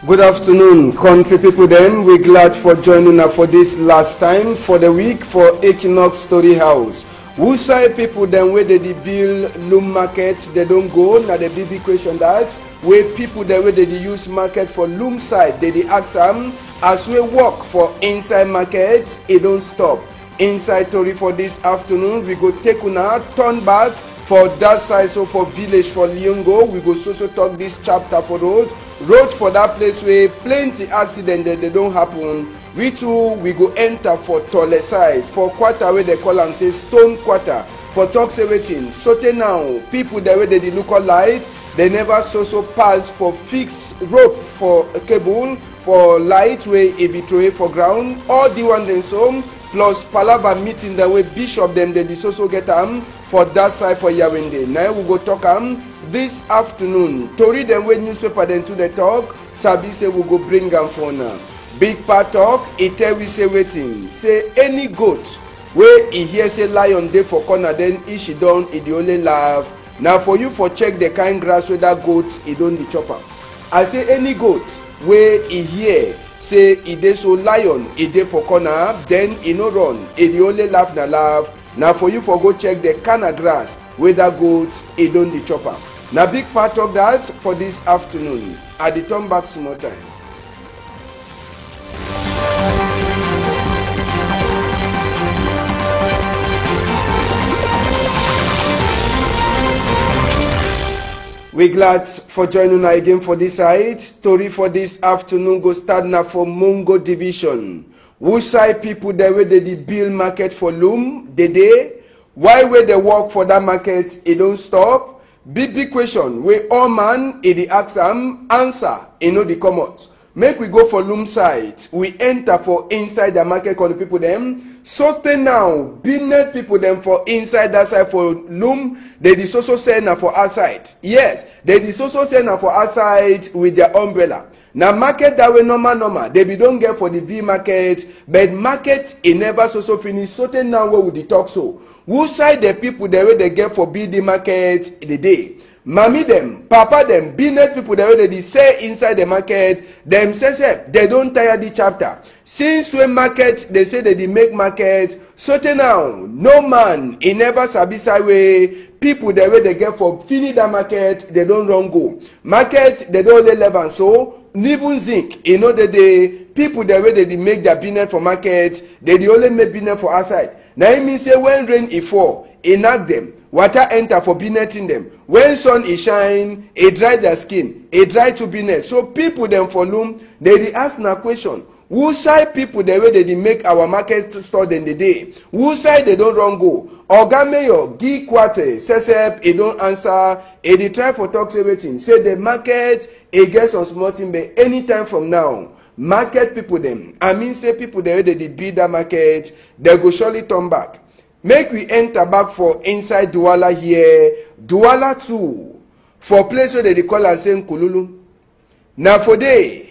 Good afternoon, country people them. We're glad for joining us for this last time for the week for Equinox Story House. Who say people them where they build loom market, they don't go. Now the big question that where people the way they use market for loom side, they ask them as we work for inside markets, it don't stop. Inside story for this afternoon, we go take una turn back for that side, so for village for Liongo, we go so talk this chapter for road for that place where plenty accident that they don't happen. We too we go enter for Tole side for quarter where they call and say stone quarter for talk everything. So now people the way they look light, they never so pass for fixed rope for a cable for light where it be throw for ground all the one then so plus palava meeting the way bishop them they so get for that side for Yawende. Now we go talk this afternoon. Tori them with newspaper then to the talk. Sabi say we go bring them for now. Big part talk. It tell we say waiting. Say any goat where he hear say lion dey for corner then he she done it the only laugh. Now for you for check the kind grass where that goat he don't the chopper. I say any goat where he hear say he dey so lion he dey for corner then he no run he the only laugh na laugh. Now for you for go check the kind of grass where that goat he don't the chopper. Now big part of that for this afternoon. At the turn back small time. We're glad for joining us again for this side. Story for this afternoon go start now for Mongo Division. Which side people the way they build market for loom, they why way they work for that market, it don't stop. Big question, where all man in the exam answer, the come out. Make we go for loom side. We enter for inside the market call the people them. Something now, business people them for inside that side for loom. They is also send now for outside. Yes, they is also send now for outside with their umbrella. Now market that way normal. They be don't get for the B market, but market it never so finish. Something now where would the talk so? Who side the people the way they get for BD market the day? Mommy them, papa them, business people the way they say inside the market, them say they don't tire the chapter. Since when market they say they make market, so now no man in never sabi side way. People the way they get for finish the market, they don't run go. Market they don't level so. Even zinc, they people the way they make their business for market, they only make business for outside. Now it means say when rain is fall, it knock them, water enter for business in them. When sun is shine, it dry their skin, it dry to business. So people them for loom, they ask na question. Who side people the way they make our market store in the day? Who side they don't run go? Oga Mayor, Guy Quarter, Sesep, he don't answer. He dey try for talks everything. Say the market, he gets some small thing, but anytime from now, market people them. I mean say people the way they build that market, they go surely turn back. Make we enter back for inside Douala here. Douala 2. For place where they call and say Kululu. Now for day.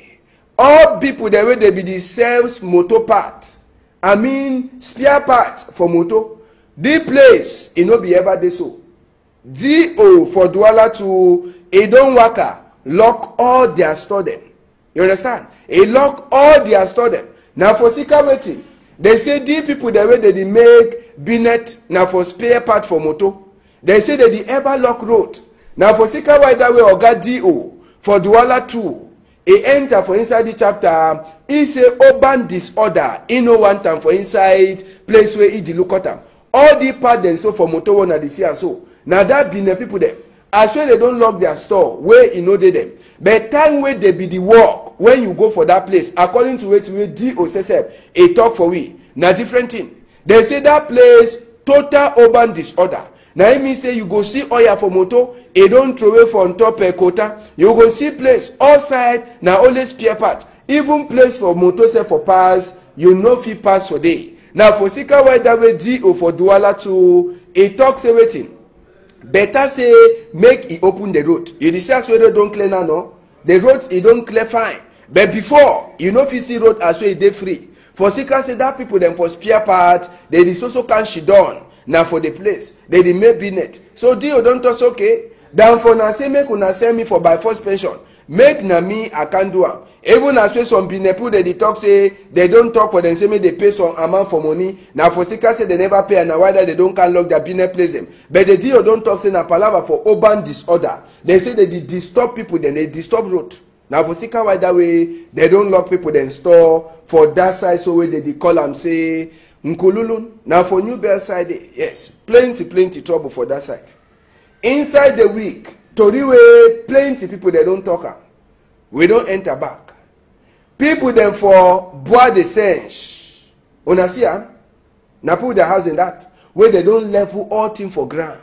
All people the way they be the sales motor part. I mean spare part for motor. The place it no be ever dey so. DO for Douala to it don't work lock all their store them. You understand? It lock all their store them. Now for Sika waiting, they say the people the way they make binet now for spare part for motor. They say that they ever lock road. Now for Sika why that way Oga DO for Douala 2. He enter for inside the chapter. He say urban disorder. He no one time for inside place where he look at them. All the part then so for motor one at the see and so. Now that be the people there. I swear they don't lock their store where they them. But time where they be the work when you go for that place according to it where DOSSF a talk for we. Now different thing. They say that place total urban disorder. Now it means say you go see oil for motor. It don't throw away from top a quota. You go see place outside now only spare part. Even place for motor say for pass, you know fit pass for day. Now for Sika why that way DO for Douala 2, it talks everything. Better say make it open the road. You decide where they don't clear now, no? The road it don't clear fine. But before you know if you see road as well they free. For Sika say that people them for spare part, they is also can she done. Now for the place, they make business. So DO don't toss okay. Down for now say make una send me for by force pension. make na me I can do am. Even as well some people they talk say they don't talk for them, say make they pay some amount for money. Now for Sika say they never pay, and now why they don't can lock their business place them. But the deal don't talk say na palava for urban disorder. They say they disturb people, then they disturb road. Now for Sika why that way they don't lock people then store for that side, so way they call them say Nkululun. Now for New Bell side, yes, plenty trouble for that side. Inside the week, Toriwe, plenty people they don't talk. We don't enter back. People them for Bois de Senche. Una see am? Na put their house in that where they don't level all thing for ground.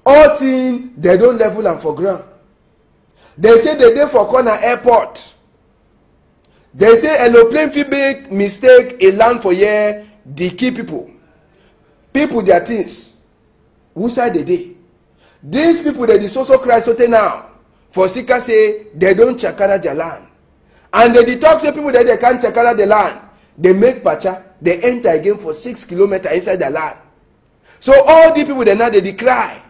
All thing they don't level them for ground. They say they dey for corner airport. They say aeroplane fit make mistake a land for here. The key people their things. Who side they dey? These people they so cry so now. For Sika say they don't chakara their land. And they talk to people that they can't chakara the land. They make pacha, they enter again for 6 kilometers inside the land. So all the people they now they cry.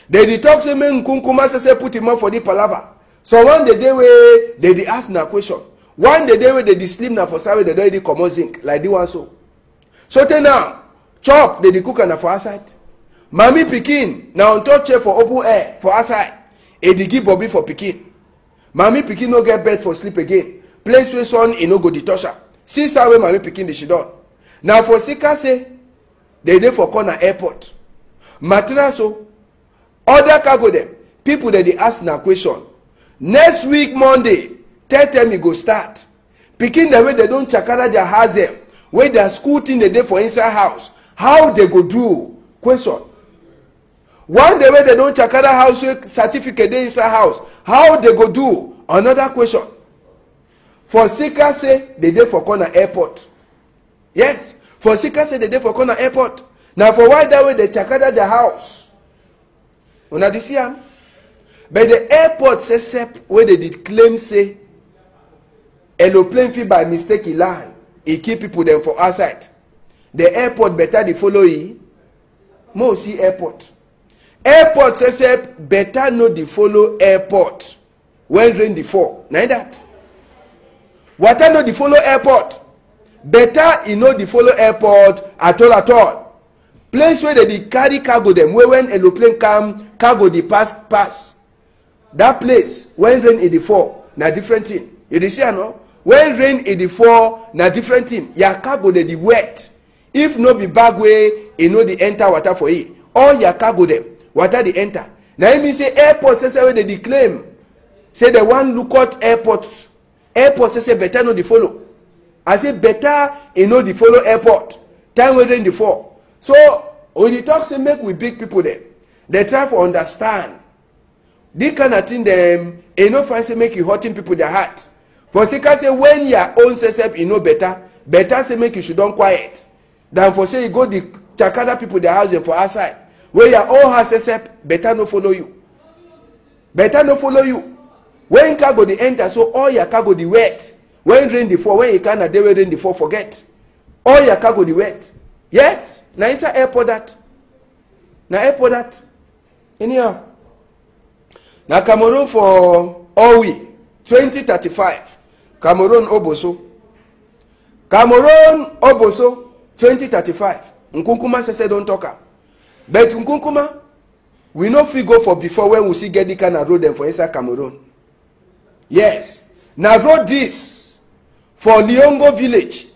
They talk to me Nkunkuma say put him up for the palava. So one the day where they ask na question. One the day where they sleep na for Saturday they don't come zinc like the one so. So now chop they cook na for outside. Mami pikin now on top chair for open air for outside. E dey give Bobby for pikin. Mami pikin no get bed for sleep again. Place where son e no go touch am. See how wey mami pikin dey she done. Now for Sika say they dey for corner airport. Matraso other cargo them. People that they ask na question. Next week Monday, tell them e go start. Pikin the way they don't chakara their house them. Where their school thing they dey for inside house. How they go do? Question. One day where they don't chakara house certificate dey inside house. How they go do? Another question. For Sika say they dey for corner airport. Yes. For Sika say they dey for corner airport. Now for why that way they chakara the house? Una dey see am? But the airport say sep where they did claim say aeroplane fit by mistake land. E keep people them for outside. The airport better they follow e. Mo see airport. Airport say sep better no dey follow airport when rain dey fall. Na that. Water no dey follow airport. Better e no dey follow airport at all. Place where they carry cargo them, where when aeroplane come, cargo dey pass. That place when rain e dey fall, na different thing. You dey see no? When rain e dey fall, na different thing. Your cargo dey wet. If no be bag way, e no dey enter water for it. All your cargo them, water dey enter. Now it mean say airport say where they claim, say the one look out airport. Airport say better no dey follow. I say better e no dey follow airport. Time when rain dey fall. So when you talk say make we big people them, they try to understand. This kind of thing them e no find say make you hurting people their heart. For Sika say when your own self you know better say make you should don quiet. Than for say you go the chakada people their house for outside. Where your own house self better no follow you. Better no follow you. When cargo dey enter, so all your cargo dey wet. When rain dey fall, when you can't dey where rain dey fall, forget. All your cargo dey wet. Yes, na inside airport that. Na airport that. Anyhow. Na Cameroon for Owi 2035. Cameroon Oboso. Cameroon Oboso 2035. Nkunkuma say don't talk am. But Nkunkuma, we no fit go for before when we see get the kind of road them for inside Cameroon. Yes. Now road this for Liongo village,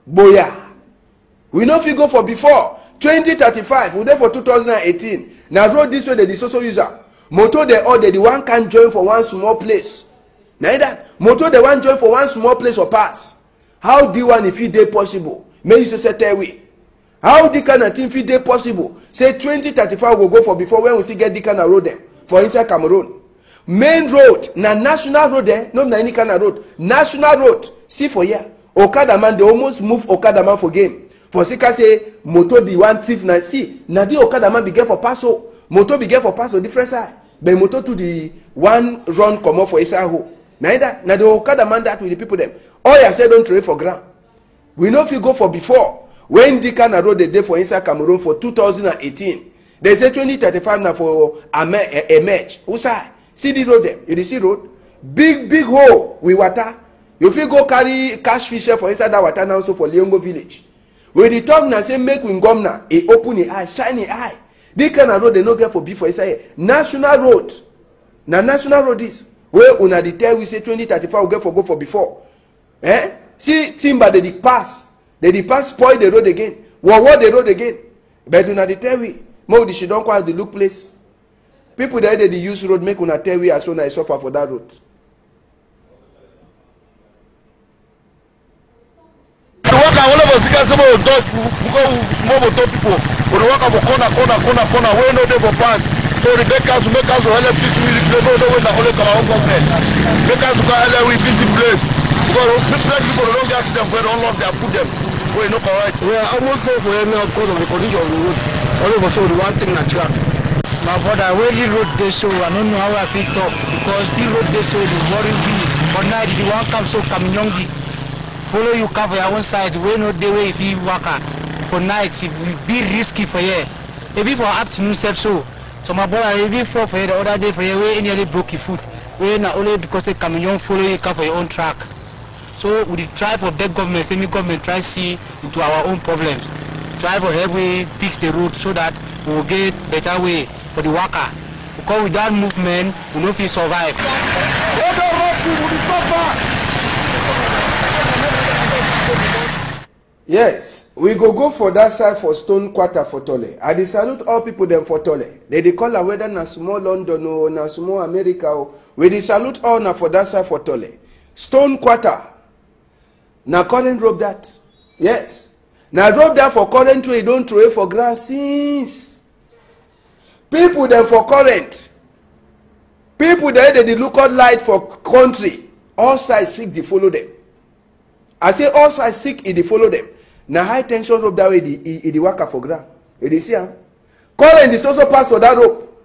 Boya. We no fit go for before 2035. We there for 2018. Now road this way the social user. Motor they order the one can join for one small place. Now that motor the one join for one small place or pass. How the one if it dey possible? May you say tell we. How the kind of thing if it dey possible? Say 2035 will go for before when we see get the kind of road them for inside Cameroon. Main road na national road there, no na any kind of road. National road. See for here. Okada man they almost move Okada man for game. For Sika say motor the one thief na see na the Okada man be get for passo. Motor be get for passo different side. But motor to the one run come up for inside hole. Na that na the Okada man that with the people them. All you say don't trade for ground. We know if you go for before when the kind of road they did for inside Cameroon for 2018. They say 2035 now for a match. Who say? See the road there. You see road? big hole with water. You fit go carry catch fish for inside that water now, so for Leongo village. When the talk now say make we come now, he open the eye, shiny eye. This kind of road they no get for before inside national road. Now national road is where una the tell we say 2035 we get for go for before. See timber they pass spoil the road again. What the road again? But una the tell we more the she don't quite the look place. People there they use road make una tell we as soon as suffer for that road. All of us can some of those people will work up corner where no they go pass. So the bakers will make us to help this music play no way na only our own government. Bakers will help we busy place. Because people don't get them where don't love their food them. We no correct. We are almost there for now because of the condition of the road. All of us the one thing na track. My brother, where the road they show, I don't know how I picked up because the road they show is very big. But now the one come so Kaminyongi. Follow you cover your own side, we no the way if you work for nights, it will be risky for you. Maybe for afternoon step so. So my brother, maybe for you the other day for you, we nearly broke your foot. We not only because they come young follow you cover your own track. So we try for that government, semi government try see into our own problems. Try for help we fix the road so that we will get better way for the worker. Because without movement, we no fit survive. Yes, we go for that side for Stone Quarter for Tole. I dey salute all people them for Tole. They call her whether na small London or na small America or we dey salute all na for that side for Tole. Stone Quarter. Na current rope that. Yes. Na rope that for current way don't throw it for grass since. People them for current. People there they look out light for country. All sides seek they follow them. I say all sides seek they follow them. Na high tension rope that way the worker for ground. You see am? Current is also pass for that rope.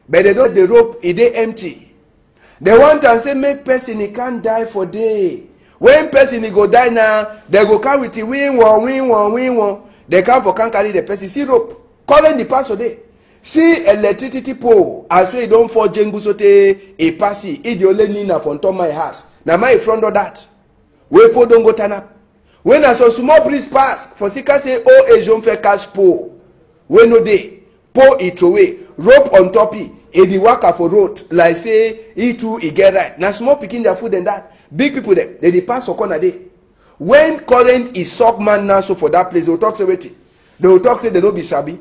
But they don't the rope it dey empty. They want and say make person he can't die for day. When person he go die now, they go come with the win one. They come for can't carry the person. See rope. Current the pass for day. See electricity pole. As we don't fall jengu sote a passy. It the only nina from top my house. Now my front of that. We pole don't go turn up. When I saw small breeze pass, for sika say, oh, a jeune fait cash pole. We no day. Pole it away. Rope on top it. E the worker for road. Like say, he too, he get right. Now small picking their food and that. Big people them, they pass for corner day. When current is suck man now, so for that place, they will talk say waiting. They will talk say they don't be sabi.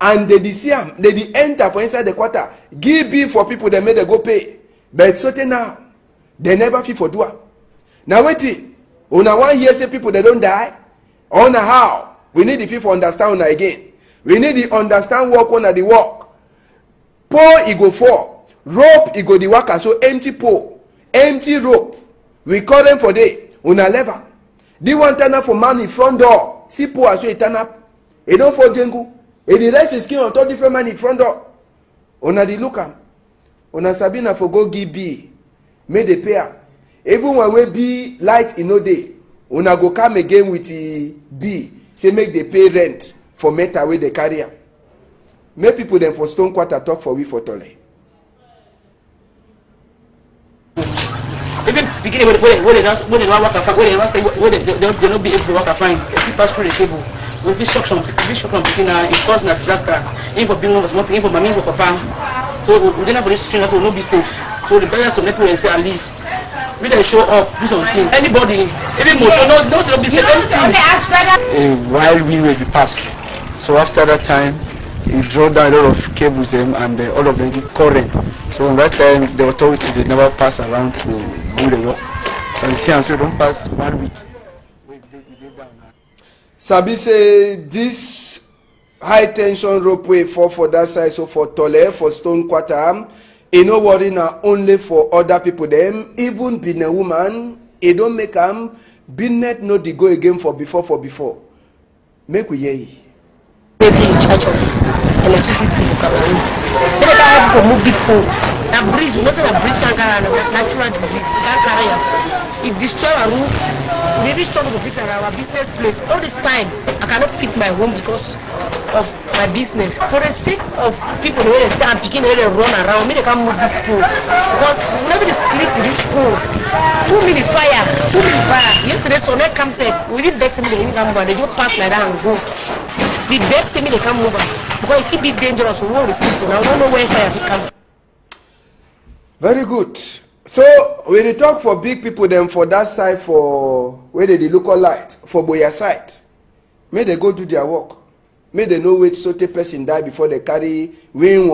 And they see them, they enter for inside the quarter. Give beef for people that made they go pay. But certain now, they never feel for doer. Now waiting. Una one hear say people they don't die. On how? We need the people understand una again. We need the understand work on the work. Pole e go fall. Rope e go the worker. So empty pole. Empty rope. We call them for day. Una lever. The one turn up for man in front door. See pole as we turn up. E don't fall jengu. E the rest is skin on top different man in front door. Una the look am. Una Sabina for go give B. Make the pay am. Even when we be light in no day, una go come again with the B. Say make they pay rent for metal with the carrier. Make people them for Stone Quarter talk for we for Tole. Even beginning when they work a when they not be able to work a fine, if you pass through the table, we be shock some between it cause a disaster. Even for being over smoking, even for me for farm. So we don't have this situation, so we will not be safe. So the balance of network is at least. We don't show up, do something. Anybody, even motor, no business, anything. While we will be passed. So after that time, he drove down a lot of cables and all of them current. So on that time, the authorities they never pass around to do the work. So you see, and so don't pass 1 week. Sabi say this high tension rope way for that side, so for Tole, for Stone Quarter. E no worry na only for other people them. Even being a woman, e don't make am. Binet no dey go again for before. Make we hear ye. Maybe in charge of electricity for Cameroon. So that I have to move big pole. That breeze, we know say that breeze can carry natural disease. It can carry am. It destroy our roof. Maybe struggle to fix our business place. All this time, I cannot fix my home because of my business. For the sake of people who they stand picking they run around, me they can't move this school. Because whenever they sleep in this school, 2 minutes fire, 2 minutes fire. Yesterday so they come say, we did beg me they can't move, they just pass like that and go. The beg me they can't move because it's a bit dangerous. We won't receive it. I don't know where fire comes. Very good. So when they talk for big people then for that side for where they look all light for Boya side, may they go do their work. May they know which sort of person die before they carry win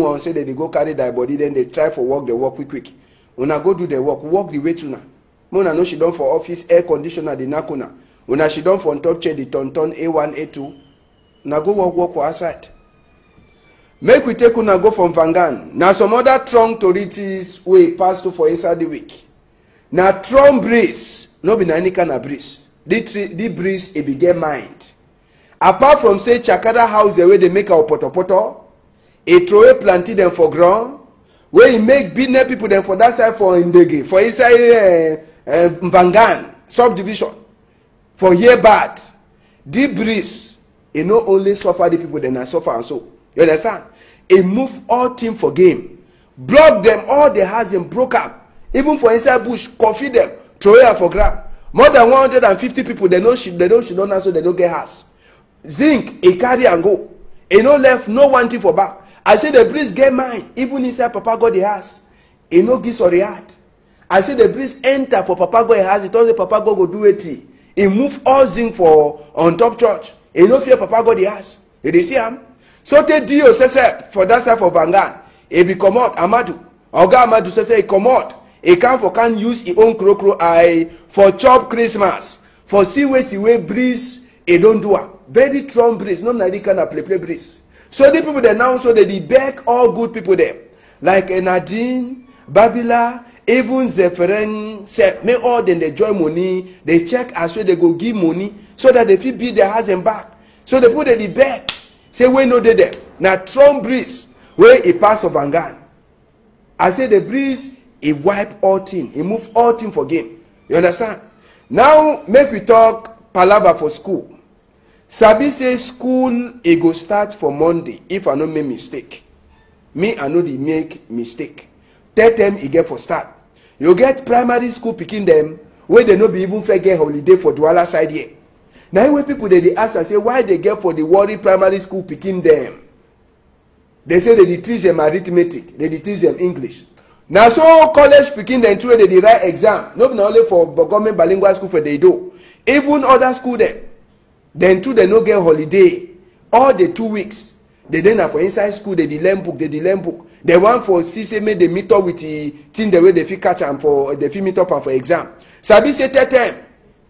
one, say that they go carry their body, then they try for work, they work quick. When I go do their work the way to now. Mona know she done for office air conditioner the nakuna. When I she done for on top chair the ton A1, A2. Now go work for outside. Make we take una go from Vangan. Now some other strong authorities we pass to for inside the week. Now Trump breeze, no be any kind of breeze. The breeze a bigger mind. Apart from say Chakada house the way they make our poto, a throw planted them for ground, where he make business people them for that side for Indege, for inside Vangan subdivision, for here bad. The breeze, it not only suffer the people, then I suffer and so. You understand? It move all team for game. Block them, all the house them broke up. Even for inside bush, coffee them, throw it for ground. More than 150 people, they don't answer, they don't get house. Zinc, a carry and go. A no left, no one thing for back. I say the breeze get mine, even inside Papa got the house. A no gifts or the heart. I say the breeze enter for Papa got the house, it tells the Papa go do it. He move all zinc for on top church. A no fear Papa got the house. You see him? So te dio sese for that side for Vangan. E be comot Amadu. Oga Amadu sese e comot. E can for can use e own crocro eye for chop Christmas. For see wait way breeze e don't do am. Very strong breeze. No na kind of play breeze. So the people they now so they beg all good people there. Like Nadine, Babila, even Zephyrin, may all then they join money. They check as well they go give money so that they fit beat their house and back. So they put the beg. Say we no dey there. Now Trump breeze where he pass of Vangan. I say the breeze he wipe all thing. He move all thing for game. You understand? Now make we talk palava for school. Sabi say school e go start for Monday if I no make mistake. Me I no dey make mistake. Third term e get for start. You get primary school picking them where they no be even fair get holiday for Douala side here. Now when people they ask and say why they get for the Warri primary school picking them. They say they teach them arithmetic, they teach them English. Now so college picking them through they write exam. Not only for government bilingual school for they do. Even other school them. Then too they no get holiday. All the 2 weeks. They then have for inside school they learn book, They want for CCMA they meet up with the thing the way they fit catch and for they fit meet up and for exam. Sabi say third term,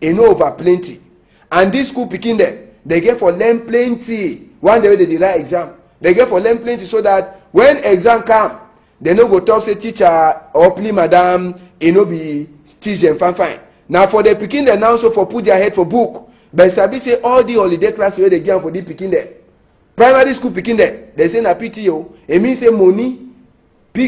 e no over plenty. And this school picking them, they get for learn plenty. One day they write exam. They get for learn plenty so that when exam come, they no go talk say teacher or please madam, e no be teach them fine. Now for the picking them now so for put their head for book. But Sabi say all the holiday class where they give for the picking them. Primary school picking them, they say na PTO. It means say money.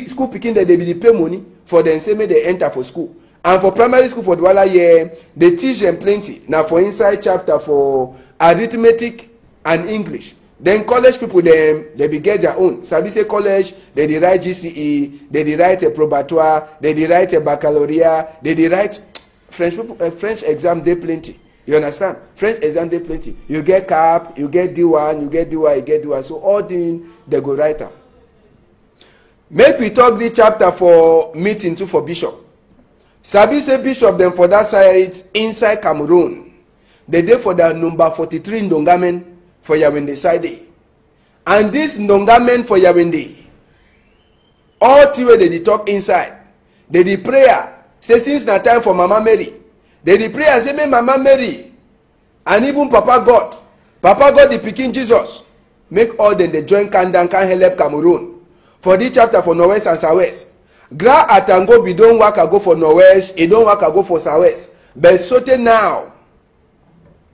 School picking them, they be pay money for them say may they enter for school. And for primary school for Douala year, they teach them plenty. Now for inside chapter for arithmetic and English. Then college people them they be get their own. Sabi say college, they write GCE, they write a probatoire, they write a baccalaureate, they write French people French exam they plenty. You understand? French exam they plenty. You get CAP, you get D1, you get D1, you get D1. So all things they go write am. Make we talk the chapter for meeting too for bishop. Sabi say bishop them for that side inside Cameroon. They dey for the number 43 Ndongamen for Yawende side. And this Ndongamen for Yawende, all three they talk inside. They the prayer say since na time for Mama Mary. They the prayer say me Mama Mary and even Papa God the pikin Jesus make all them they join can help Cameroon for this chapter for Northwest and Southwest. Gra Atango be don't work go for Northwest, e don't work go for Southwest. But sote now,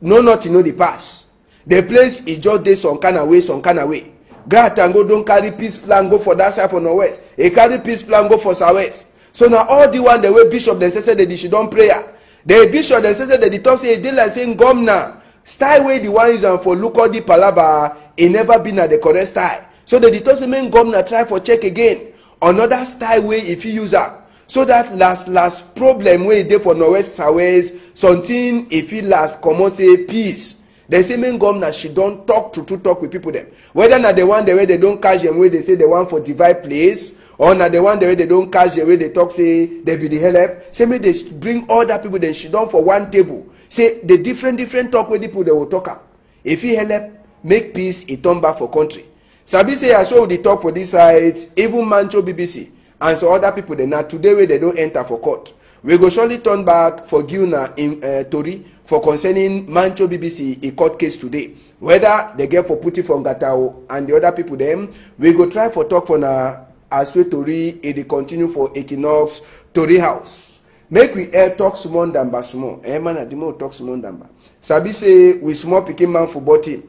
no nothing know the pass. The place is just dey some kind of way. Gra Atango don't carry peace plan go for that side for Northwest. He carry peace plan go for Southwest. So now all the one the way bishop then say they should don't prayer. The bishop then say that the talk say they like saying governor style way the one is for look all the palaba e never been at the correct style. So the determined governor try for check again another style way if he use up. So that last problem wey dey for northwest southwest something if he last comot say peace. The same governor she don talk with people them. Whether na the one the way they don't catch them wey they say the one for divide place, or na the one the way they don't catch them wey they talk say they be the help. Say make they bring other people then she don for one table. Say the different talk with people they will talk am. If he help make peace, he turn back for country. Sabi say as well the talk for this side, even Mancho BBC and so other people they now today where they don't enter for court. We go surely turn back for Gilna in Tori for concerning Mancho BBC a court case today. Whether they get for Puti from Gatao and the other people them, we go try for talk for na Aswe Tori they continue for Equinox Tori House. Make we talk small damba small. Man at the more talk small damba. Sabi say we small picking man football team.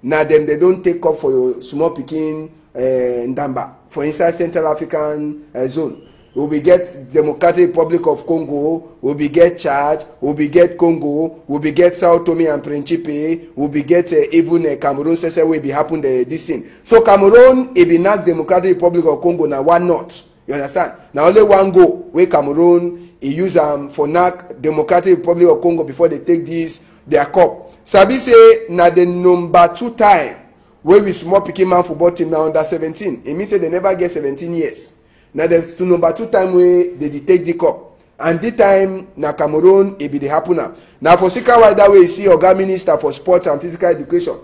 Now them they don't take up for your small picking ndamba for inside Central African zone. We will get Democratic Republic of Congo, we will get Chad, we will get Congo, we will get Sao Tome and Principe, we will get even Cameroon. Say will be happen this thing. So Cameroon, it be not Democratic Republic of Congo now one not. You understand? Now only one go where Cameroon he use for NAC Democratic Republic of Congo before they take this their cup. Sabi say na the number 2 time where we small picking man football team now under 17. It means say they never get 17 years. Now the number 2 time where they take the cup. And this time na Cameroon it be the happen now. For Sika why that way you see Oga Minister for Sports and Physical Education,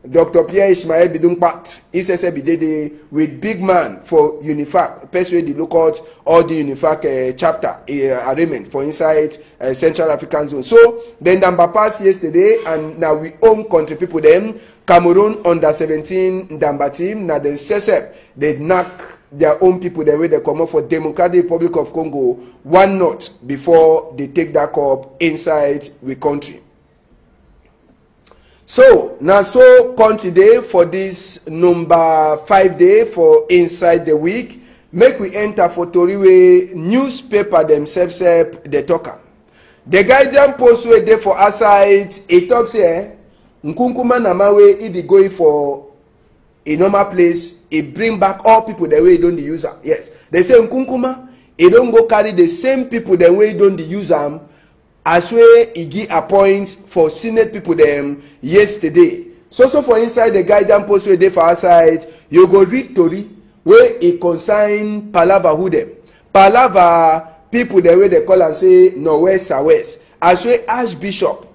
Dr. Pierre Ishmael Bidungpat, he says be there with big man for UNIFAC, persuade the local all the UNIFAC chapter arrangement for inside Central African zone. So then Ndamba passed yesterday, and now we own country people them Cameroon under 17 Ndamba team. Now the CSF they knock their own people the way they come up for Democratic Republic of Congo 1-0 before they take that cup inside the country. So now so country day for this number 5 day for inside the week. Make we enter for Toriwe newspaper themselves they talk. The Guardian post way day for outside it talks here. Nkunkuma Namawe it going for a normal place. It bring back all people the way you don't use them. Yes, they say Nkunkuma it don't go carry the same people the way you don't use them. As way he give appoint for Senate people them yesterday. So for inside the Guardian post where they for outside, you go read Tori where it consign Palava who them. Palava people the way they call and say Northwest Southwest. As way Archbishop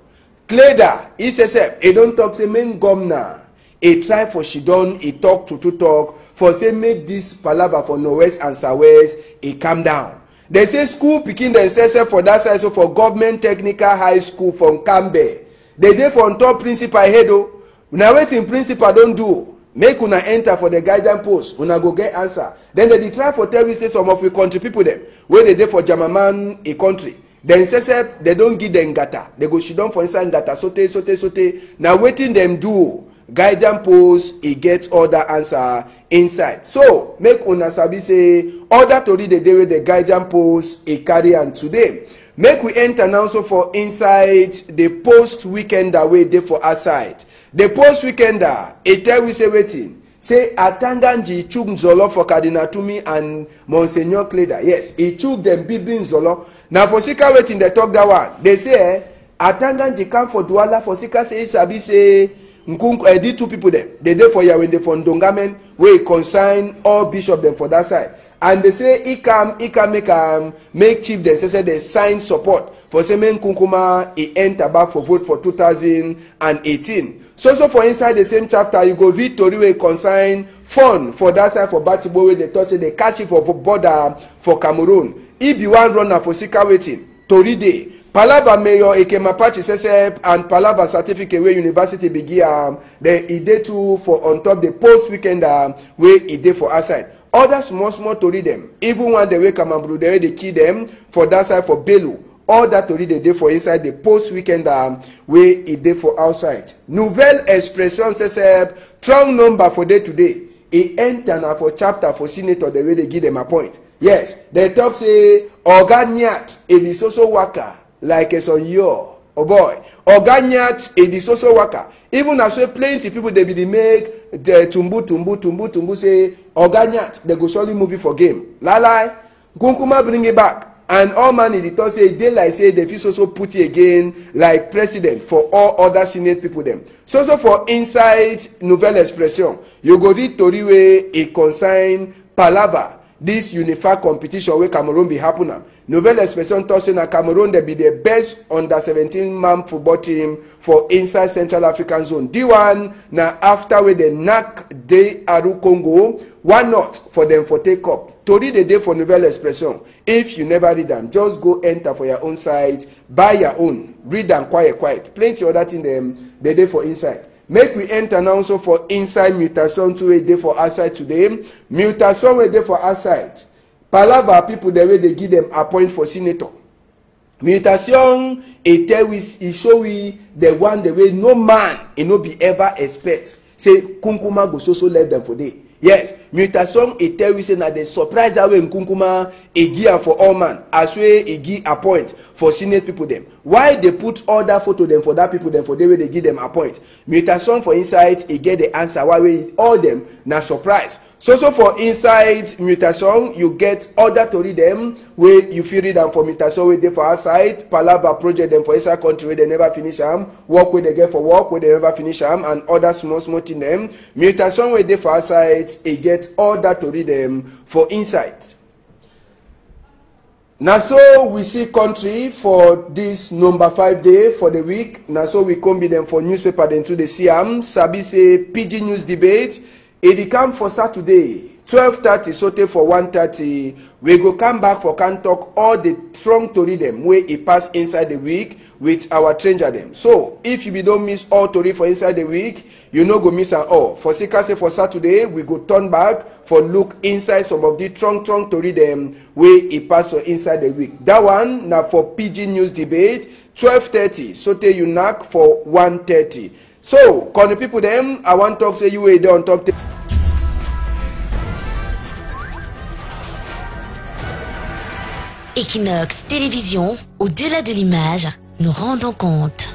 Cleda, he says he don't talk say main governor. He try for she done, he talk to talk for say make this Palava for Northwest and Southwest, he calm down. They say school picking themselves for that side, so for government technical high school from Cambe. They dey for on top principal head o. Una wetin principal don do. Make una enter for the guidance post. Una go get answer. Then they try for tell we say some of the country people them where they dey for Jamaman a country. Then say they don't give them gata. They go she don for inside gata sote. Now wetin them do. Guidance post e get other answer inside. So make una sabi say other tori the day with the guidance post e carry and today. Make we enter now so for inside the post weekender way dey for outside. The post weekender e tell we say wetin. Say Atanganji chook Nzolo for Cardinal Tumi and Monsignor Cleda. Yes, he chook them big Nzolo. Now for Sika wetin they talk that one. They say Atanganji come for Douala for Sika say sabi say Nkunku, the 2 people there, they dey for Yahweh, they for Ndongamen, where he consign all bishop them for that side. And they say he can make chief them say they sign support for say men Nkunkuma he enter back for vote for 2018. So for inside the same chapter you go read Tori where he consign fund for that side for Batibo where they thought say they catch it for border for Cameroon. If you want runner for Sika waiting, Tori day. Palava Mayor Ekemapachi Sesep and Palava certificate where university begin then e dey too for on top the post weekend where e dey for outside. Other small tori them. Even one the way Kamambru the way they kill them for that side for Belu. All that tori they dey for inside the post weekend where e dey for outside. Nouvelle Expression Sesep strong number for day today. E enter na for chapter for senator the way they give them a point. Yes, they talk say Oga Nyat e be so waka. Like it's on your Oh boy, Oganyat in the social worker. Even as we plenty people they be make the tumbu say Oganyat they go surely move it for game. Lalai, Kunkuma bring it back. And all man in the talk say they like say they feel so put it again like president for all other senate people them. So for inside Nouvelle Expression, you go read tori wey a consign palava. This unified competition where Cameroon be happening. Nouvelle Expression talks in Cameroon they be the best under 17-man football team for inside Central African zone. D1 now after where they knock de Aru Congo, why not for them for take up? To read the day for Nouvelle Expression. If you never read them, just go enter for your own site, buy your own, read them quiet. Plenty other thing them the day for inside. Make we enter now also for inside mutation to a day for outside today. Mutation a day for outside. Palava people the way they give them appoint for senator. Mutation a tell we show we the one the way no man it no be ever expect. Say Kunkuma go so left them for day. Yes, mutation a tell we say na the surprise away in Kunkuma a give for all man as way a give appoint for senate people them. Why they put all that photo them for that people them for the way they give them appoint. Mutation for inside a get the answer why we all them na surprise. So for inside mutation you get other to read them where you feel read them for mutation where they for outside Palava project them for inside country where they never finish them, work where they get for work where they never finish them, and other small thing them. Mutation where they for outside a get other to read them for inside. Now so we see country for this number 5 day for the week. Now so we come be them for newspaper then to the CM. Sabi say PG News debate. It come for Saturday 12:30 sote for 1:30. We go come back for can talk all the strong to read them where it pass inside the week with our stranger them. So if you don't miss all to read for inside the week, you no go miss at all. For say for Saturday, we go turn back for look inside some of the strong to read them where it pass for inside the week. That one now for PG News debate 12:30 sote you knock for 1:30. So call the people them I want to talk say you were there on top. Equinox Télévision, au-delà de l'image, nous rendons compte.